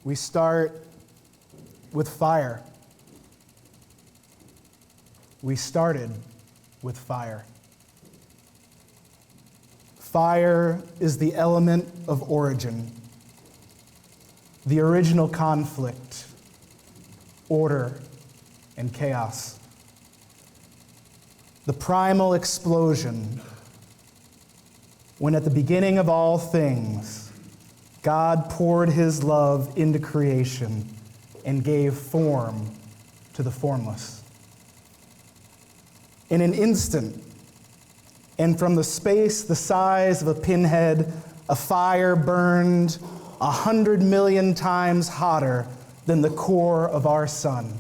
We start with fire. We started with fire. Fire is the element of origin, the original conflict, order, and chaos. The primal explosion, when at the beginning of all things, God poured his love into creation and gave form to the formless. In an instant, and from the space the size of a pinhead, a fire burned 100 million times hotter than the core of our sun.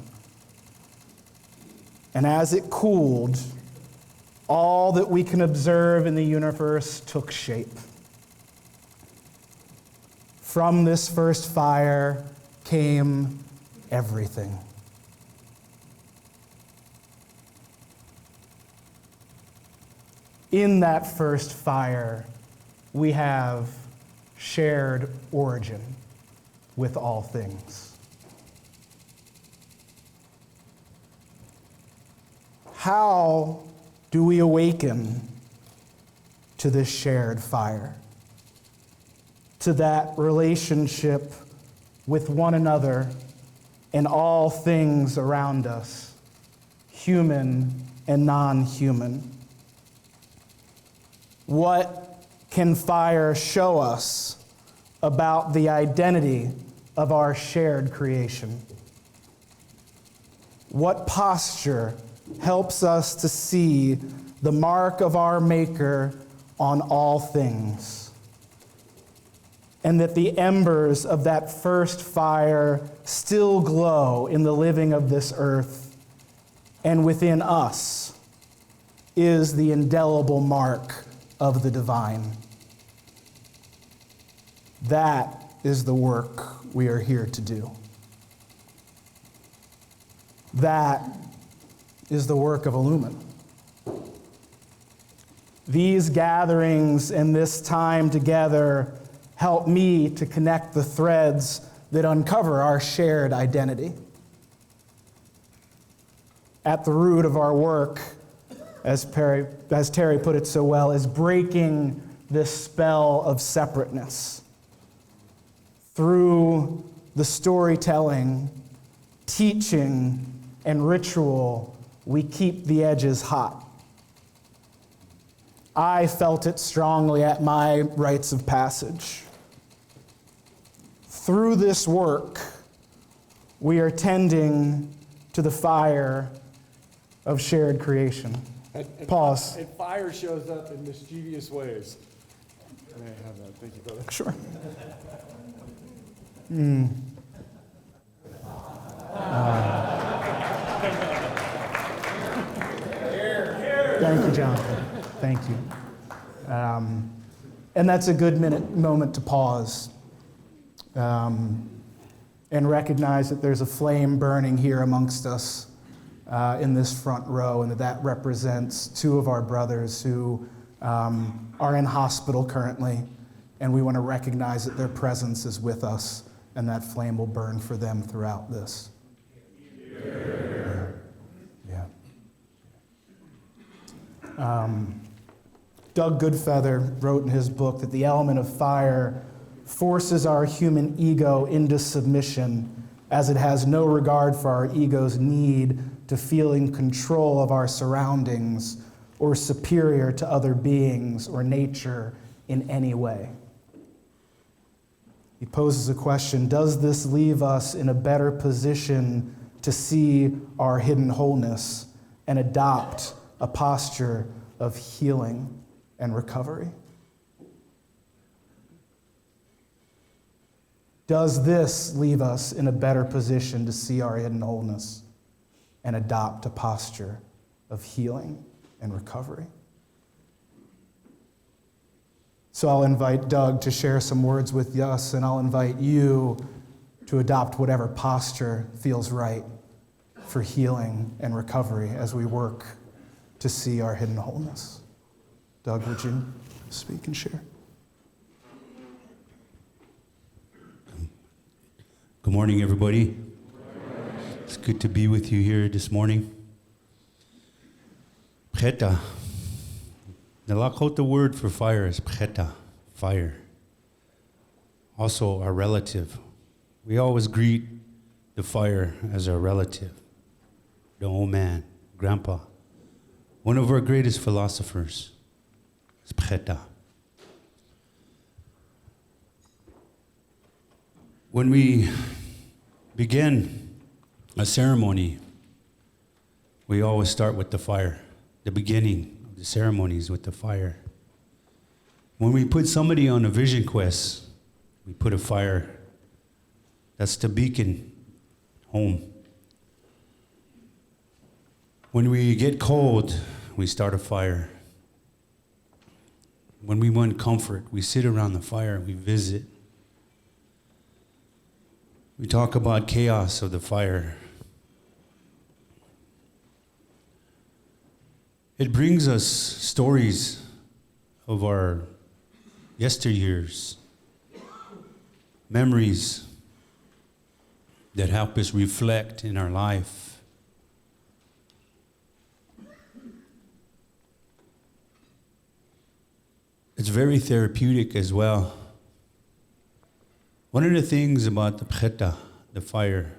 And as it cooled, all that we can observe in the universe took shape. From this first fire came everything. In that first fire, we have shared origin with all things. How do we awaken to this shared fire? To that relationship with one another and all things around us, human and non-human. What can fire show us about the identity of our shared creation? What posture helps us to see the mark of our Maker on all things? And that the embers of that first fire still glow in the living of this earth, and within us is the indelible mark of the divine. That is the work we are here to do. That is the work of Illumin. These gatherings and this time together help me to connect the threads that uncover our shared identity. At the root of our work, as Terry put it so well, is breaking this spell of separateness. Through the storytelling, teaching, and ritual, we keep the edges hot. I felt it strongly at my rites of passage. Through this work, we are tending to the fire of shared creation. Pause. And fire shows up in mischievous ways. May I have that? Thank you, brother. Sure. Thank you, Jonathan. Thank you. And that's a good moment to pause and recognize that there's a flame burning here amongst us in this front row, and that represents two of our brothers who are in hospital currently, and we want to recognize that their presence is with us, and that flame will burn for them throughout this. Yeah. Doug Goodfeather wrote in his book that the element of fire forces our human ego into submission, as it has no regard for our ego's need to feel in control of our surroundings or superior to other beings or nature in any way. He poses a question: does this leave us in a better position to see our hidden wholeness and adopt a posture of healing and recovery? Does this leave us in a better position to see our hidden wholeness and adopt a posture of healing and recovery? So I'll invite Doug to share some words with us, and I'll invite you to adopt whatever posture feels right for healing and recovery as we work to see our hidden wholeness. Doug, would you speak and share? Good morning, everybody. It's good to be with you here this morning. Pcheta. The Lakota word for fire is pcheta, fire. Also, our relative. We always greet the fire as our relative, the old man, grandpa. One of our greatest philosophers is pcheta. When we begin a ceremony, we always start with the fire. The beginning of the ceremony is with the fire. When we put somebody on a vision quest, we put a fire. That's the beacon home. When we get cold, we start a fire. When we want comfort, we sit around the fire, we visit. We talk about chaos of the fire. It brings us stories of our yesteryears, memories that help us reflect in our life. It's very therapeutic as well. One of the things about the pcheta, the fire,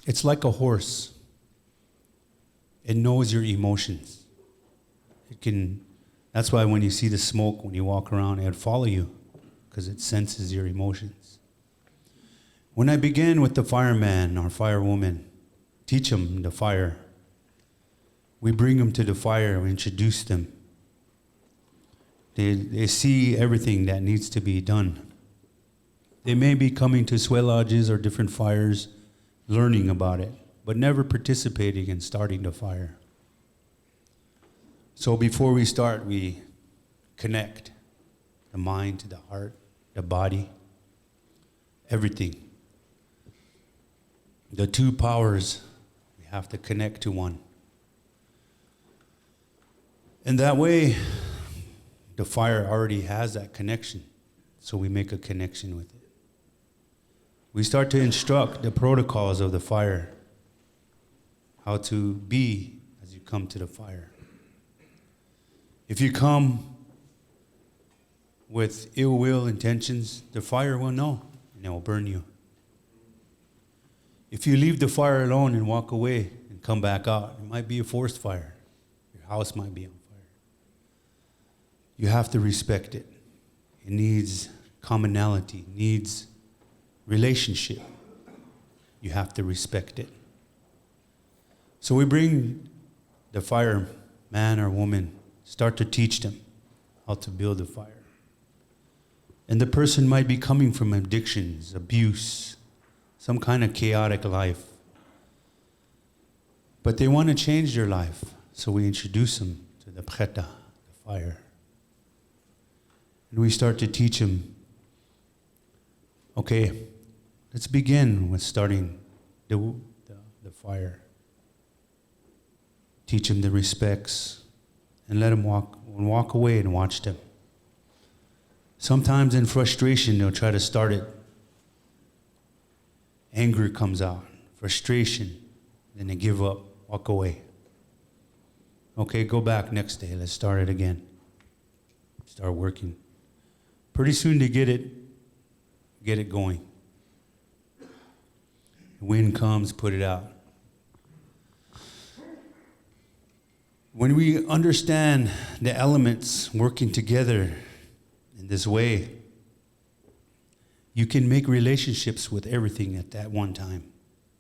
it's like a horse. It knows your emotions. That's why when you see the smoke, when you walk around, it'll follow you because it senses your emotions. When I begin with the fireman or firewoman, teach them the fire. We bring them to the fire, we introduce them. They see everything that needs to be done. They may be coming to sweat lodges or different fires, learning about it, but never participating in starting the fire. So before we start, we connect the mind to the heart, the body, everything. The two powers, we have to connect to one. And that way, the fire already has that connection, so we make a connection with it. We start to instruct the protocols of the fire, how to be as you come to the fire. If you come with ill will intentions, the fire will know, and it will burn you. If you leave the fire alone and walk away and come back out, it might be a forced fire. Your house might be on fire. You have to respect it. It needs commonality, needs relationship. You have to respect it. So we bring the fire man or woman, start to teach them how to build a fire. And the person might be coming from addictions, abuse, some kind of chaotic life. But they want to change their life. So we introduce them to the pcheta, the fire. And we start to teach them, okay, let's begin with starting the fire. Teach them the respects and let them walk away and watch them. Sometimes in frustration, they'll try to start it. Anger comes out, frustration, then they give up, walk away. Okay, go back next day, let's start it again. Start working. Pretty soon they get it going. The wind comes, put it out. When we understand the elements working together in this way, you can make relationships with everything at that one time.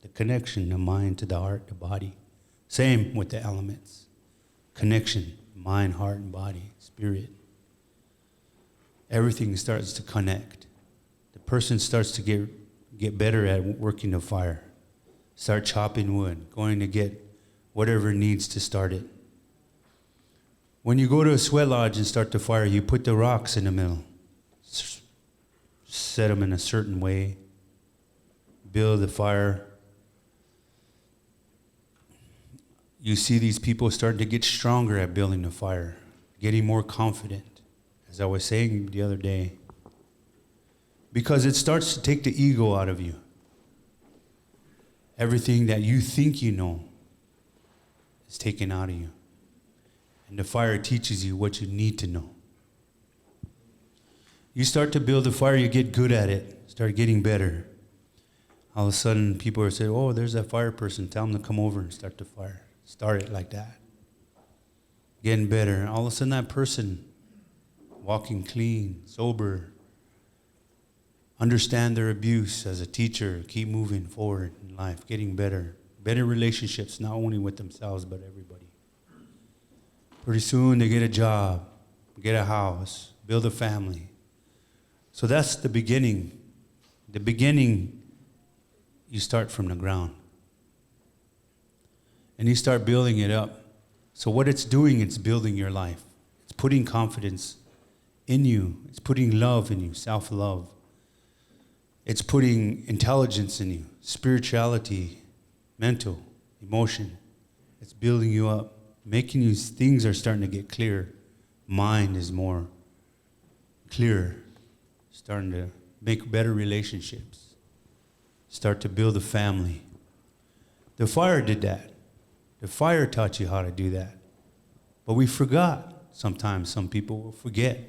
The connection, the mind to the heart, the body. Same with the elements. Connection, mind, heart, and body, spirit. Everything starts to connect. The person starts to get better at working the fire. Start chopping wood, going to get whatever needs to start it. When you go to a sweat lodge and start the fire, you put the rocks in the middle. Set them in a certain way. Build the fire. You see these people starting to get stronger at building the fire, getting more confident. As I was saying the other day, Because it starts to take the ego out of you. Everything that you think you know is taken out of you. And the fire teaches you what you need to know. You start to build the fire, you get good at it, start getting better. All of a sudden, people are saying, oh, there's that fire person. Tell them to come over and start the fire. Start it like that. Getting better. All of a sudden, that person, walking clean, sober, understand their abuse as a teacher, keep moving forward in life, getting better. Better relationships, not only with themselves, but everybody. Pretty soon, they get a job, get a house, build a family. So that's the beginning. The beginning, you start from the ground. And you start building it up. So what it's doing, it's building your life. It's putting confidence in you. It's putting love in you, self-love. It's putting intelligence in you, spirituality, mental, emotion. It's building you up, making you, things are starting to get clear. Mind is more clear, starting to make better relationships, start to build a family. The fire did that. The fire taught you how to do that. But we forgot. Sometimes some people will forget.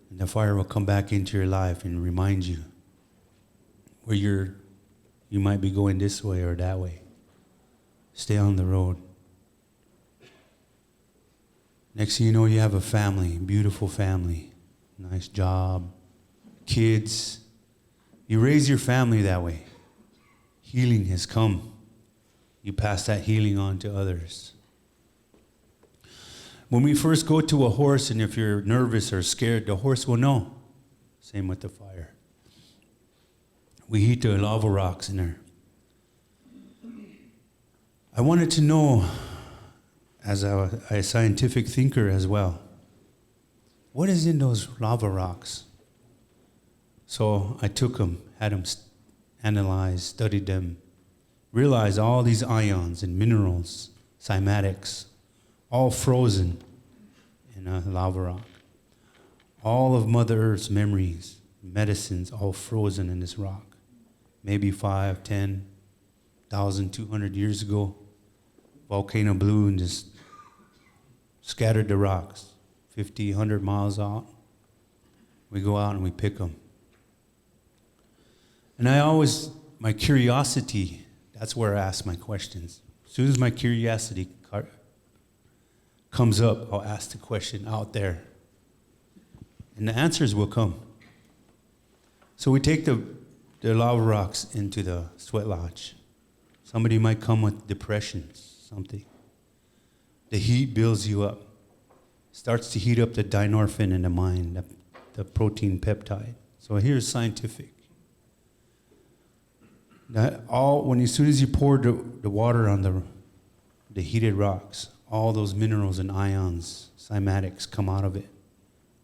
And the fire will come back into your life and remind you where you might be going this way or that way. Stay on the road. Next thing you know, you have a family, beautiful family, nice job, kids. You raise your family that way. Healing has come. You pass that healing on to others. When we first go to a horse, and if you're nervous or scared, the horse will know. Same with the fire. We heat the lava rocks in there. I wanted to know, as a scientific thinker as well, what is in those lava rocks? So I took them, had them analyzed, studied them, realized all these ions and minerals, cymatics, all frozen in a lava rock. All of Mother Earth's memories, medicines, all frozen in this rock. Maybe 5, 10, 1,200 years ago, volcano blew and just scattered the rocks. 50, 100 miles out. We go out and we pick them. And my curiosity, that's where I ask my questions. As soon as my curiosity comes up, I'll ask the question out there. And the answers will come. So we take the lava rocks into the sweat lodge. Somebody might come with depression, something. The heat builds you up. Starts to heat up the dynorphin in the mind, the protein peptide. So here's scientific. As soon as you pour the water on the heated rocks, all those minerals and ions, cymatics, come out of it,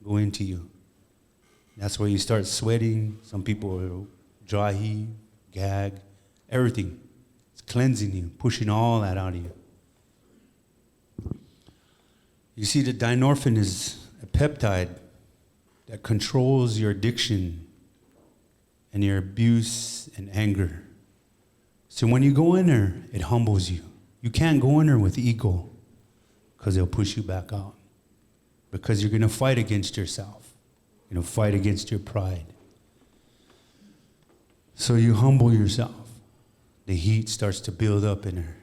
go into you. That's where you start sweating. Some people will dry heave, gag, everything. It's cleansing you, pushing all that out of you. You see, the dynorphin is a peptide that controls your addiction and your abuse and anger. So when you go in there, it humbles you. You can't go in there with ego because it'll push you back out. Because you're going to fight against yourself. You're going to fight against your pride. So you humble yourself. The heat starts to build up in there.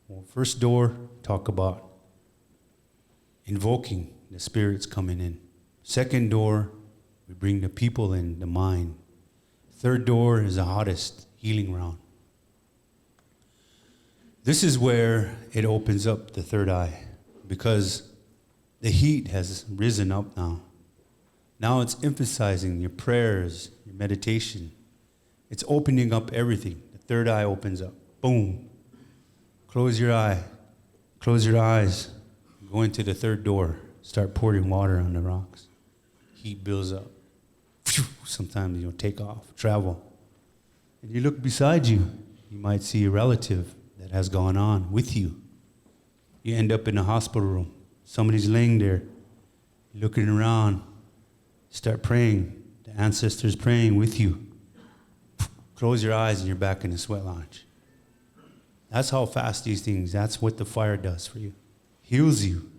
Well, first door, talk about invoking the spirits coming in. Second door, we bring the people in, the mind. Third door is the hottest healing round. This is where it opens up the third eye, because the heat has risen up now. Now it's emphasizing your prayers, your meditation. It's opening up everything. The third eye opens up. Boom. Close your eye. Close your eyes. Go into the third door. Start pouring water on the rocks. Heat builds up. Sometimes you'll take off, travel. And you look beside you. You might see a relative that has gone on with you. You end up in a hospital room. Somebody's laying there, looking around. Start praying. The ancestors praying with you. Close your eyes and you're back in the sweat lodge. That's how fast these things, that's what the fire does for you. Heals you,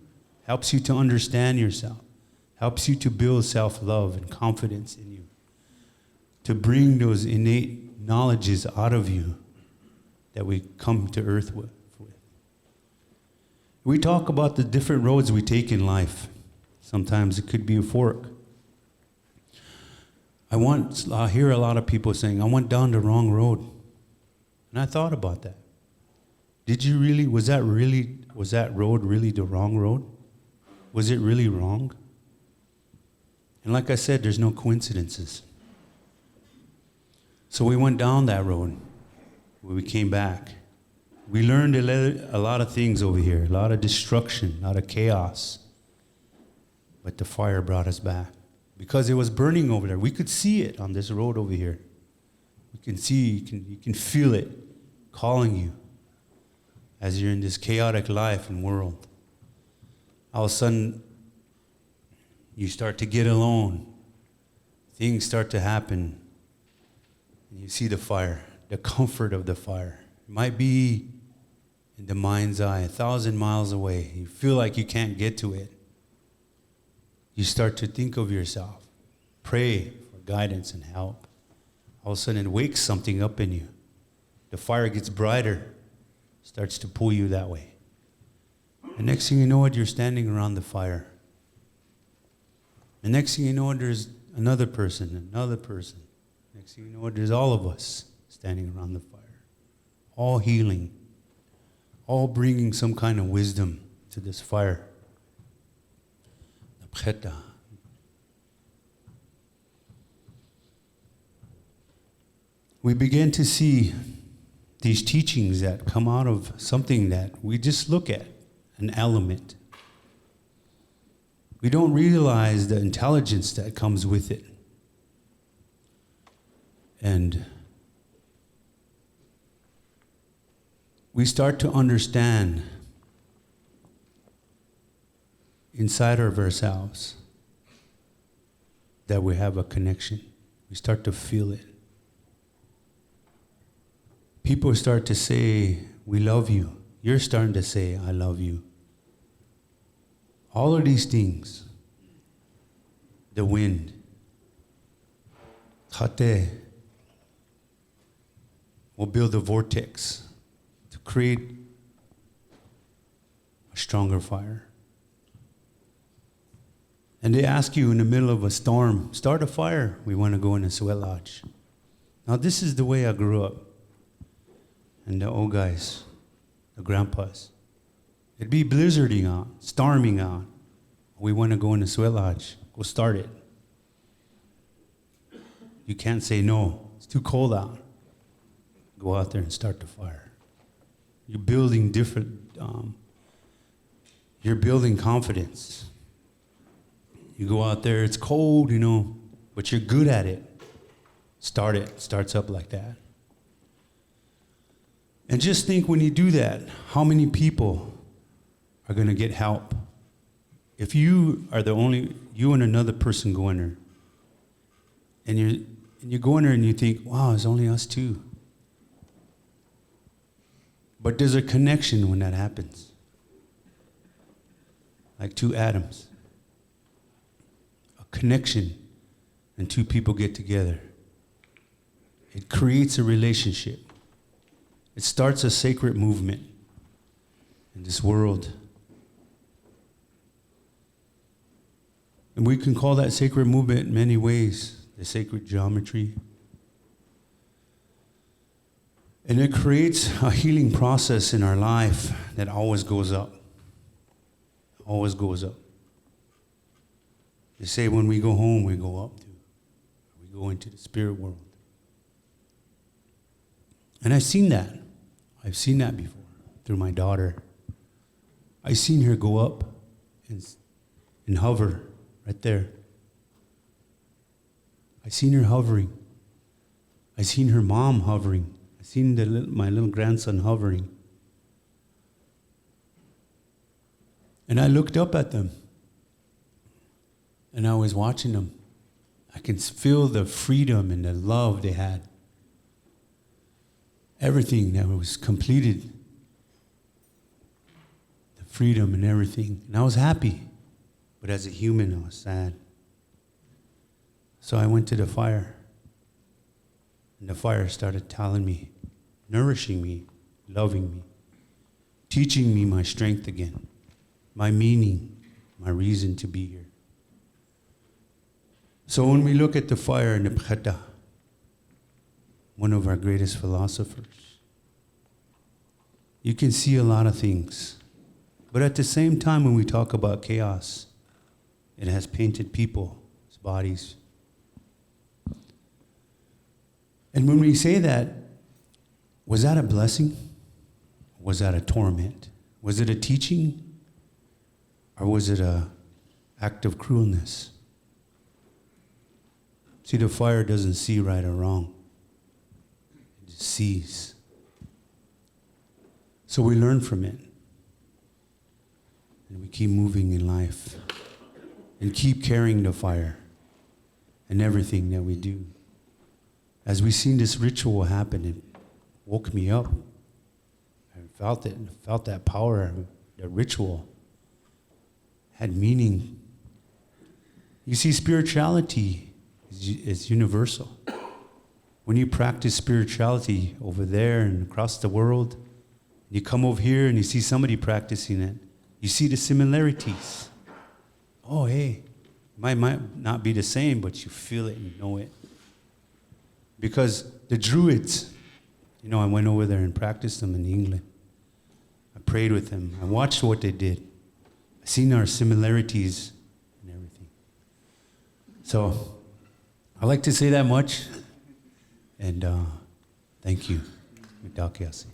helps you to understand yourself, helps you to build self-love and confidence in you, to bring those innate knowledges out of you that we come to earth with. We talk about the different roads we take in life. Sometimes it could be a fork. I hear a lot of people saying, I went down the wrong road. And I thought about that. Did you really, was that road really the wrong road? Was it really wrong? And like I said, there's no coincidences. So we went down that road. When we came back, we learned a lot of things over here, a lot of destruction, a lot of chaos. But the fire brought us back because it was burning over there. We could see it on this road over here. You can see, you can feel it calling you as you're in this chaotic life and world. All of a sudden, you start to get alone. Things start to happen. And you see the fire, the comfort of the fire. It might be in the mind's eye, 1,000 miles away. You feel like you can't get to it. You start to think of yourself. Pray for guidance and help. All of a sudden, it wakes something up in you. The fire gets brighter, starts to pull you that way. And next thing you know it, you're standing around the fire. And next thing you know it, there's another person. Next thing you know it, there's all of us standing around the fire. All healing. All bringing some kind of wisdom to this fire. We begin to see these teachings that come out of something that we just look at, an element. We don't realize the intelligence that comes with it. And we start to understand inside of ourselves that we have a connection. We start to feel it. People start to say, we love you. You're starting to say, I love you. All of these things, the wind, Khate, will build a vortex to create a stronger fire. And they ask you in the middle of a storm, start a fire. We want to go in a sweat lodge. Now this is the way I grew up. And the old guys, the grandpas, it'd be blizzarding out, storming out. We want to go in a sweat lodge. Go start it. You can't say no. It's too cold out. Go out there and start the fire. You're building you're building confidence. You go out there, it's cold, but you're good at it. Start it. Starts up like that. And just think when you do that, how many people are going to get help? If you are you and another person go in there, and you go in there and you think, wow, it's only us two. But there's a connection when that happens. Like two atoms. A connection, and two people get together. It creates a relationship. It starts a sacred movement in this world. And we can call that sacred movement in many ways. The sacred geometry. And it creates a healing process in our life that always goes up. Always goes up. They say when we go home, we go up too. We go into the spirit world. And I've seen that. I've seen that before through my daughter. I've seen her go up and hover right there. I've seen her hovering. I've seen her mom hovering. I've seen my little grandson hovering. And I looked up at them. And I was watching them. I can feel the freedom and the love they had. Everything that was completed. The freedom and everything. And I was happy. But as a human, I was sad. So I went to the fire. And the fire started telling me, nourishing me, loving me, teaching me my strength again, my meaning, my reason to be here. So when we look at the fire in the Bkhata, one of our greatest philosophers, you can see a lot of things. But at the same time, when we talk about chaos, it has painted people's bodies. And when we say that, was that a blessing? Was that a torment? Was it a teaching? Or was it an act of cruelness? See, the fire doesn't see right or wrong. It just sees. So we learn from it. And we keep moving in life. And keep carrying the fire in everything that we do. As we seen this ritual happen, it woke me up. I felt it, felt that power, the ritual had meaning. You see, spirituality is universal. When you practice spirituality over there and across the world, you come over here and you see somebody practicing it, you see the similarities. Oh, hey, it might not be the same, but you feel it and you know it. Because the Druids, I went over there and practiced them in England. I prayed with them. I watched what they did. I seen our similarities and everything. So I like to say that much. And thank you. Midakiasi.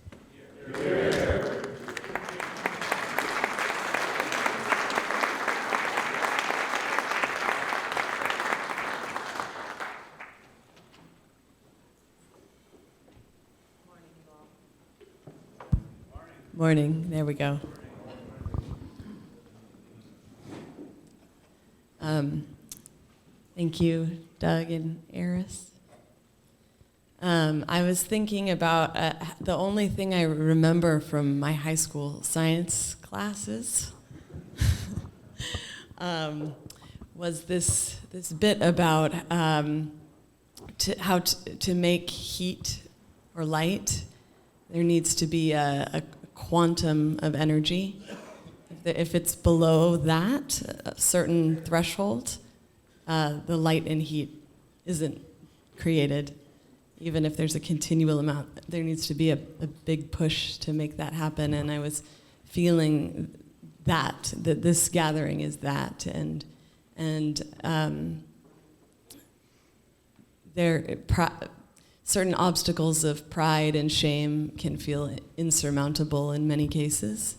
Morning. There we go. Thank you, Doug and Eris. I was thinking about the only thing I remember from my high school science classes was this bit about how to make heat or light. There needs to be a quantum of energy. If it's below that, a certain threshold, the light and heat isn't created. Even if there's a continual amount, there needs to be a big push to make that happen. And I was feeling that this gathering is that. Certain obstacles of pride and shame can feel insurmountable in many cases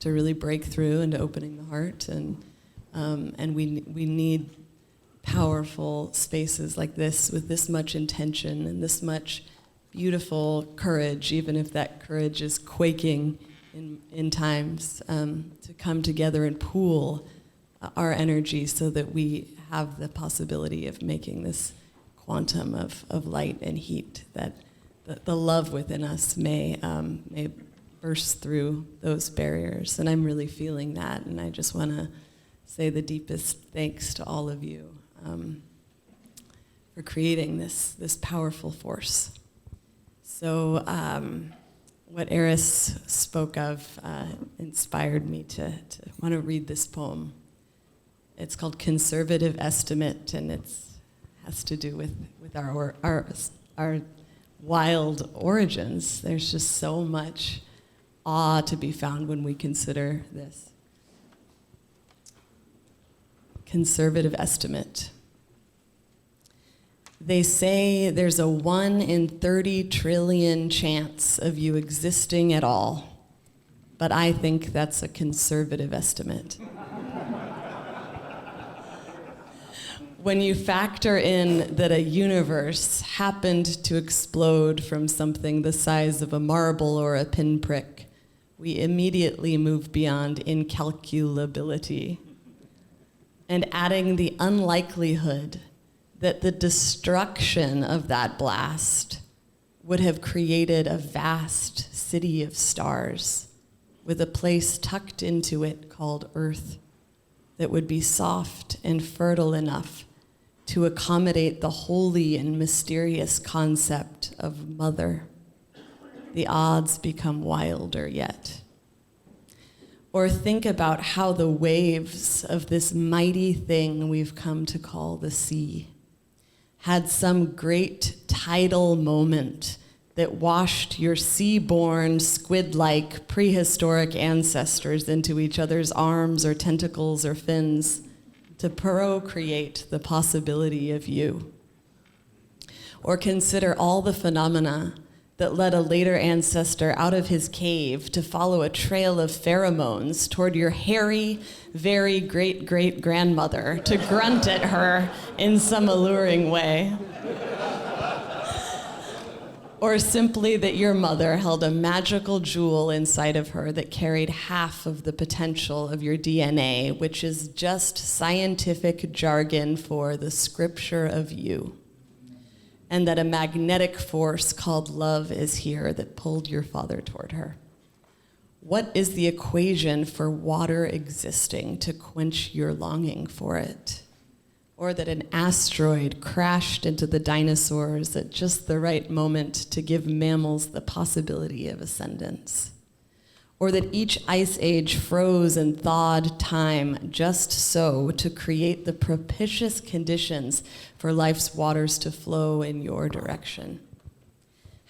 to really break through into opening the heart, and we need powerful spaces like this with this much intention and this much beautiful courage, even if that courage is quaking in times, to come together and pool our energy so that we have the possibility of making this quantum of light and heat, that the love within us may burst through those barriers. And I'm really feeling that, and I just want to say the deepest thanks to all of you for creating this powerful force. So what Eris spoke of inspired me to want to read this poem. It's called Conservative Estimate, and has to do with our wild origins. There's just so much awe to be found when we consider this. Conservative estimate. They say there's a 1 in 30 trillion chance of you existing at all, but I think that's a conservative estimate. When you factor in that a universe happened to explode from something the size of a marble or a pinprick, we immediately move beyond incalculability. And adding the unlikelihood that the destruction of that blast would have created a vast city of stars with a place tucked into it called Earth that would be soft and fertile enough to accommodate the holy and mysterious concept of mother. The odds become wilder yet. Or think about how the waves of this mighty thing we've come to call the sea had some great tidal moment that washed your sea-born, squid-like prehistoric ancestors into each other's arms or tentacles or fins to procreate the possibility of you. Or consider all the phenomena that led a later ancestor out of his cave to follow a trail of pheromones toward your hairy, very great-great-grandmother to grunt at her in some alluring way. Or simply that your mother held a magical jewel inside of her that carried half of the potential of your DNA, which is just scientific jargon for the scripture of you. And that a magnetic force called love is here that pulled your father toward her. What is the equation for water existing to quench your longing for it? Or that an asteroid crashed into the dinosaurs at just the right moment to give mammals the possibility of ascendance? Or that each ice age froze and thawed time just so to create the propitious conditions for life's waters to flow in your direction?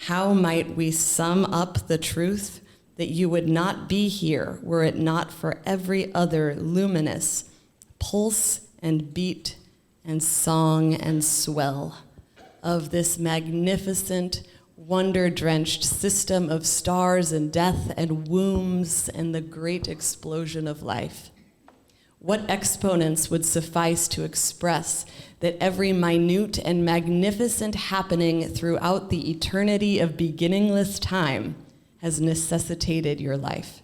How might we sum up the truth that you would not be here were it not for every other luminous pulse and beat and song and swell of this magnificent, wonder-drenched system of stars and death and wombs and the great explosion of life? What exponents would suffice to express that every minute and magnificent happening throughout the eternity of beginningless time has necessitated your life?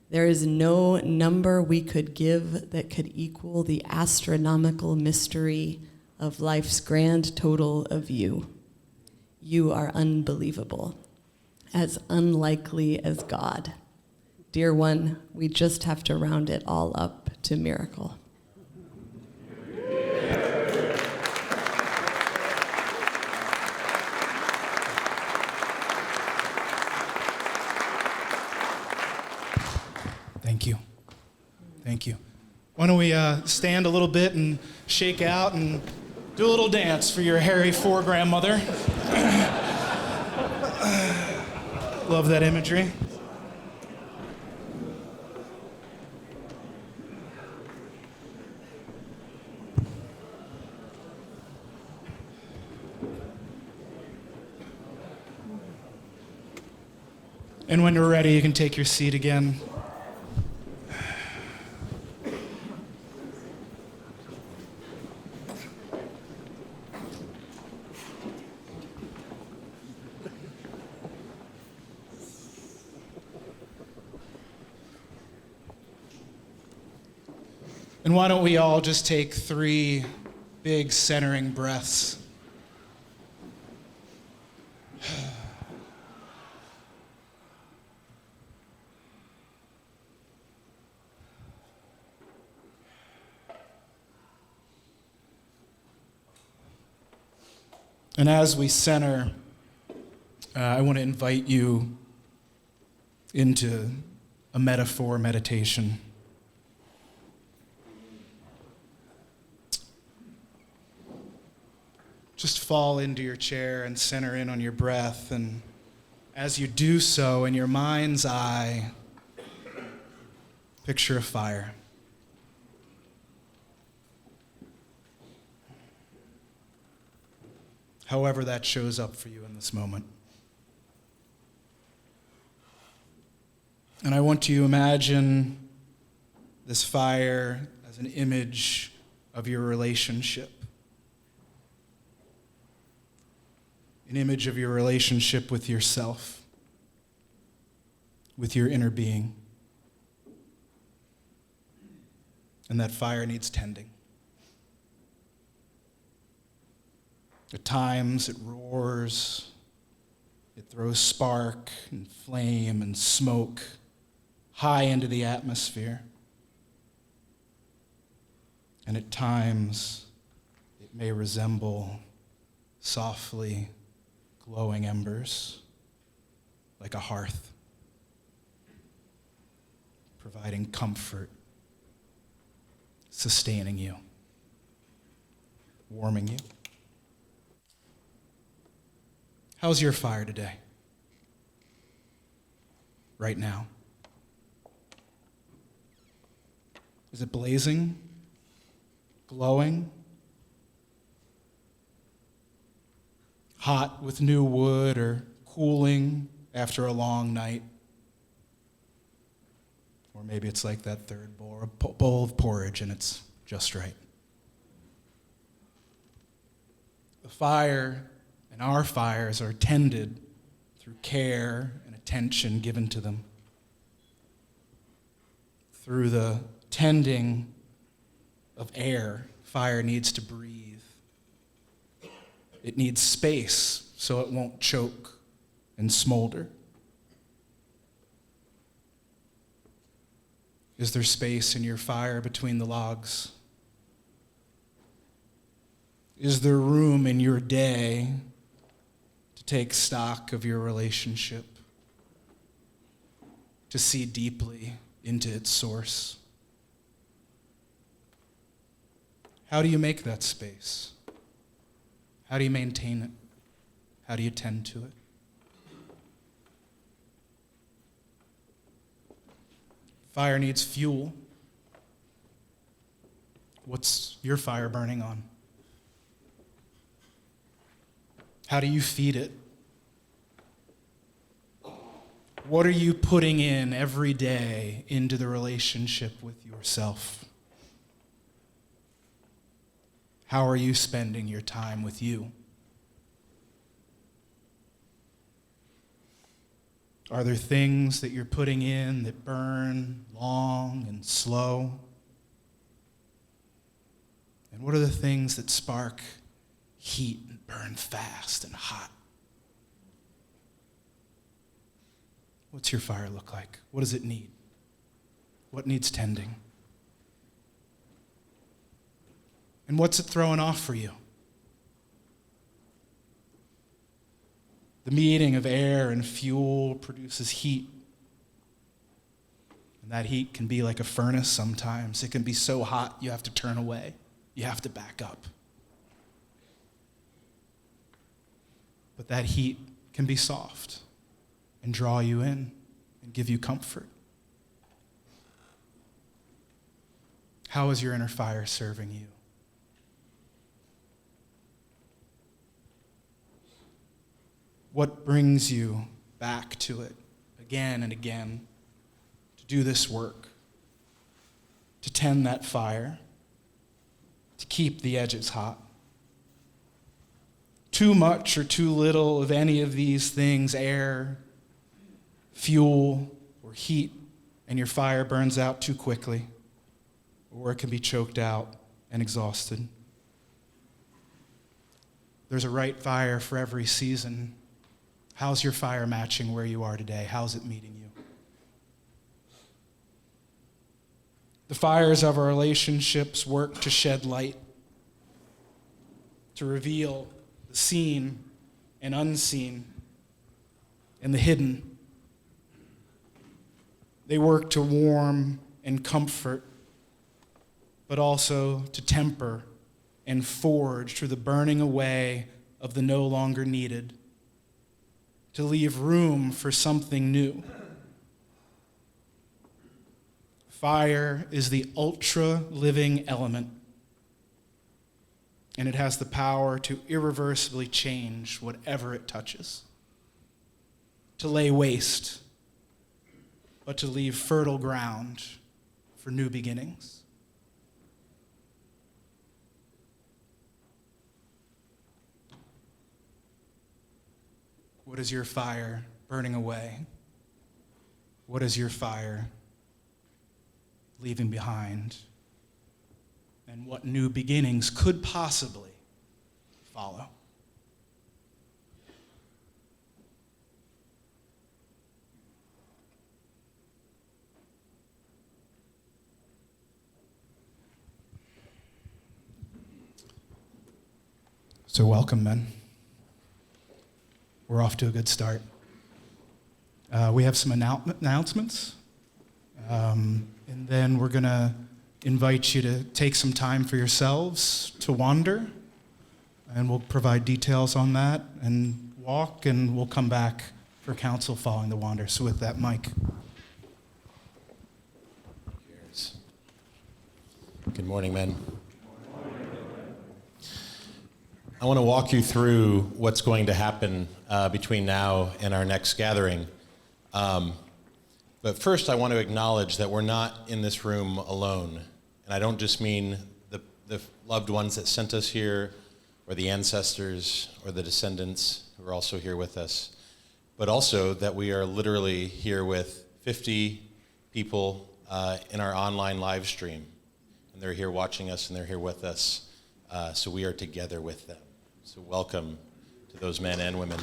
There is no number we could give that could equal the astronomical mystery of life's grand total of you. You are unbelievable, as unlikely as God. Dear one, we just have to round it all up to miracle. Thank you. Thank you. Why don't we stand a little bit and shake out and do a little dance for your hairy foregrandmother. Love that imagery. And when you're ready, you can take your seat again. And why don't we all just take 3 big centering breaths? And as we center, I want to invite you into a metaphor meditation. Just fall into your chair and center in on your breath. And as you do so, in your mind's eye, picture a fire. However that shows up for you in this moment. And I want you to imagine this fire as an image of your relationship. An image of your relationship with yourself, with your inner being. And that fire needs tending. At times it roars, it throws spark and flame and smoke high into the atmosphere. And at times it may resemble softly glowing embers like a hearth, providing comfort, sustaining you, warming you. How's your fire today? Right now? Is it blazing? Glowing? Hot with new wood or cooling after a long night? Or maybe it's like that third bowl of porridge and it's just right. The fire and our fires are tended through care and attention given to them. Through the tending of air, fire needs to breathe. It needs space so it won't choke and smolder. Is there space in your fire between the logs? Is there room in your day to take stock of your relationship, to see deeply into its source? How do you make that space? How do you maintain it? How do you tend to it? Fire needs fuel. What's your fire burning on? How do you feed it? What are you putting in every day into the relationship with yourself? How are you spending your time with you? Are there things that you're putting in that burn long and slow? And what are the things that spark heat and burn fast and hot? What's your fire look like? What does it need? What needs tending? And what's it throwing off for you? The meeting of air and fuel produces heat. And that heat can be like a furnace sometimes. It can be so hot you have to turn away. You have to back up. But that heat can be soft and draw you in and give you comfort. How is your inner fire serving you? What brings you back to it again and again to do this work, to tend that fire, to keep the edges hot? Too much or too little of any of these things, air, fuel, or heat, and your fire burns out too quickly, or it can be choked out and exhausted. There's a right fire for every season. How's your fire matching where you are today? How's it meeting you? The fires of our relationships work to shed light, to reveal the seen and unseen and the hidden. They work to warm and comfort, but also to temper and forge through the burning away of the no longer needed, to leave room for something new. Fire is the ultra-living element, and it has the power to irreversibly change whatever it touches, to lay waste, but to leave fertile ground for new beginnings. What is your fire burning away? What is your fire leaving behind? And what new beginnings could possibly follow? So welcome, men. We're off to a good start. We have some announcements, and then we're going to invite you to take some time for yourselves to wander, and we'll provide details on that and walk, and we'll come back for counsel following the wander. So with that, Mike. Cheers. Good morning, men. I want to walk you through what's going to happen between now and our next gathering. But first, I want to acknowledge that we're not in this room alone. And I don't just mean the loved ones that sent us here, or the ancestors, or the descendants who are also here with us, but also that we are literally here with 50 people in our online live stream. And they're here watching us, and they're here with us. So we are together with them. So welcome to those men and women.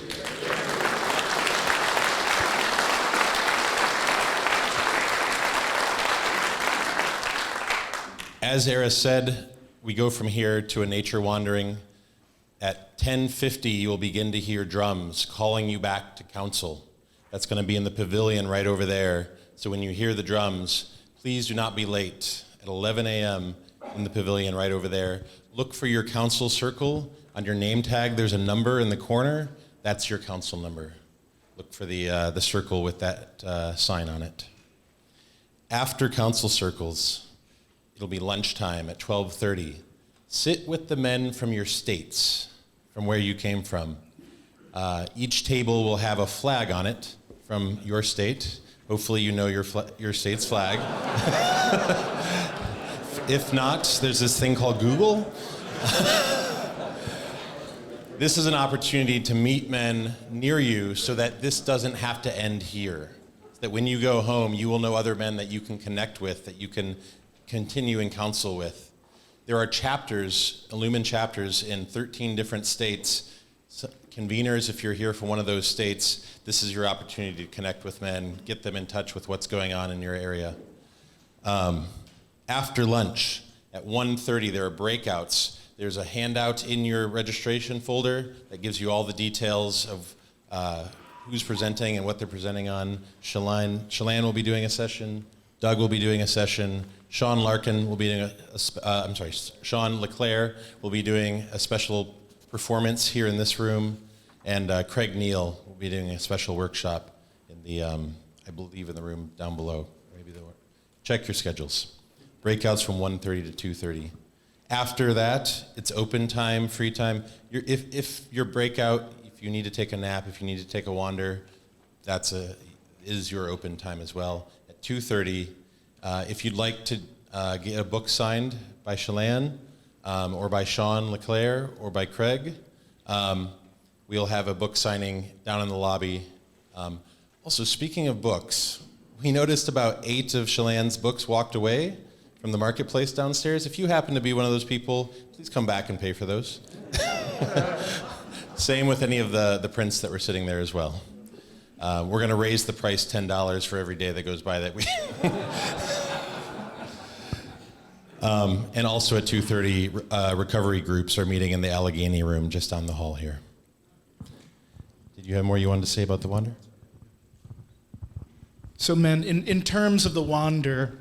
As Eris said, we go from here to a nature wandering. At 10:50, you will begin to hear drums calling you back to council. That's going to be in the pavilion right over there. So when you hear the drums, please do not be late. At 11 a.m. in the pavilion right over there, look for your council circle. On your name tag, there's a number in the corner. That's your council number. Look for the circle with that sign on it. After council circles, it'll be lunchtime at 12:30. Sit with the men from your states, from where you came from. Each table will have a flag on it from your state. Hopefully you know your state's flag. If not, there's this thing called Google. This is an opportunity to meet men near you so that this doesn't have to end here. That when you go home, you will know other men that you can connect with, that you can continue in counsel with. There are chapters, Illumin chapters in 13 different states. So, conveners, if you're here from one of those states, this is your opportunity to connect with men, get them in touch with what's going on in your area. After lunch, at 1:30, there are breakouts. There's a handout in your registration folder that gives you all the details of who's presenting and what they're presenting on. Shalane will be doing a session. Doug will be doing a session. Sean Larkin will be doing Sean Leclerc will be doing a special performance here in this room, and Craig Neal will be doing a special workshop in the, I believe, in the room down below. Check your schedules. Breakouts from 1:30 to 2:30. After that, it's open time, free time. If your breakout, if you need to take a nap, if you need to take a wander, is your open time as well. At 2:30, if you'd like to get a book signed by Shalane, or by Sean Leclerc, or by Craig, we'll have a book signing down in the lobby. Also, speaking of books, we noticed about 8 of Shalane's books walked away from the marketplace downstairs. If you happen to be one of those people, please come back and pay for those. Same with any of the prints that were sitting there as well. We're going to raise the price $10 for every day that goes by that week. And also at 2:30, recovery groups are meeting in the Allegheny room just down the hall here. Did you have more you wanted to say about the wander? So men, in terms of the wander,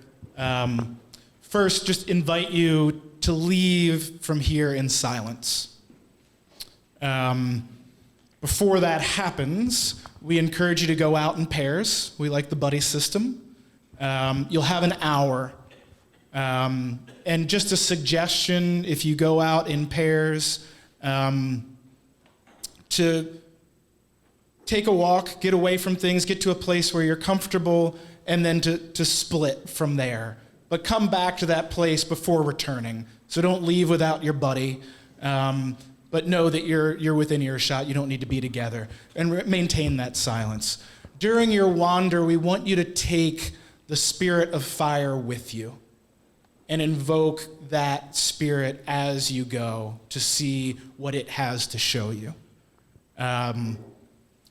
first just invite you to leave from here in silence. Before that happens, we encourage you to go out in pairs. We like the buddy system. You'll have an hour. And just a suggestion, if you go out in pairs, to take a walk, get away from things, get to a place where you're comfortable, and then to split from there. But come back to that place before returning. So don't leave without your buddy. But know that you're within earshot. You don't need to be together. And maintain that silence. During your wander, we want you to take the spirit of fire with you and invoke that spirit as you go to see what it has to show you. I'd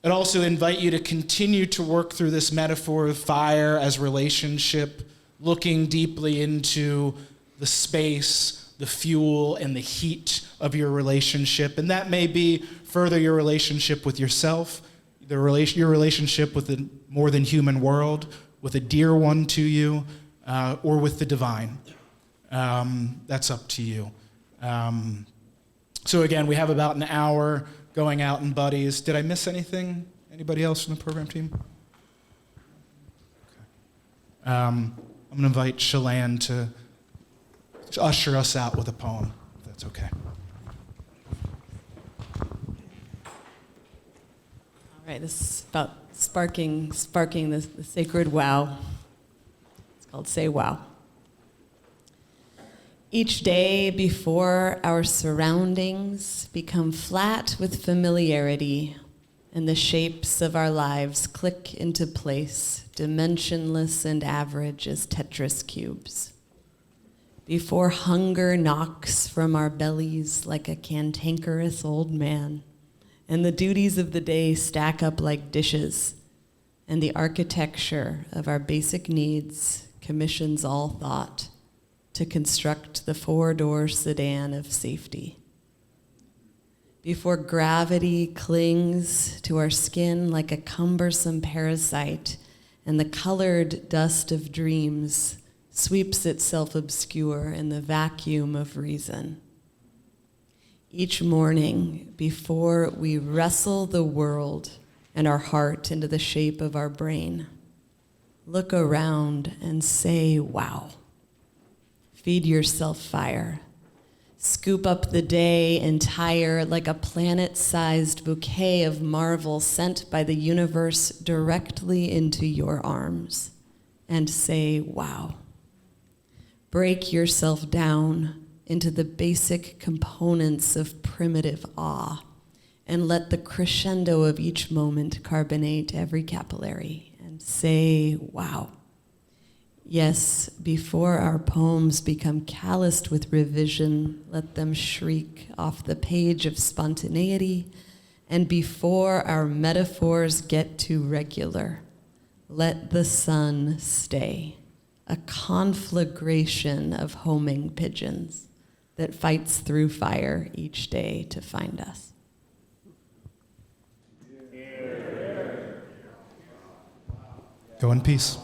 also invite you to continue to work through this metaphor of fire as relationship, looking deeply into the space, the fuel and the heat of your relationship. And that may be further your relationship with yourself, your relationship with the more than human world, with a dear one to you, or with the divine. That's up to you. So again, we have about an hour going out in buddies. Did I miss anything? Anybody else from the program team? Okay. I'm going to invite Shalane to usher us out with a poem, if that's okay. All right, this is about sparking the sacred wow. It's called Say Wow. Each day before our surroundings become flat with familiarity and the shapes of our lives click into place, dimensionless and average as Tetris cubes. Before hunger knocks from our bellies like a cantankerous old man, and the duties of the day stack up like dishes, and the architecture of our basic needs commissions all thought to construct the four-door sedan of safety. Before gravity clings to our skin like a cumbersome parasite, and the colored dust of dreams sweeps itself obscure in the vacuum of reason. Each morning, before we wrestle the world and our heart into the shape of our brain, look around and say, wow. Feed yourself fire. Scoop up the day entire like a planet-sized bouquet of marvel sent by the universe directly into your arms, and say, wow. Break yourself down into the basic components of primitive awe, and let the crescendo of each moment carbonate every capillary, and say, wow. Yes, before our poems become calloused with revision, let them shriek off the page of spontaneity, and before our metaphors get too regular, let the sun stay, a conflagration of homing pigeons that fights through fire each day to find us. Go in peace.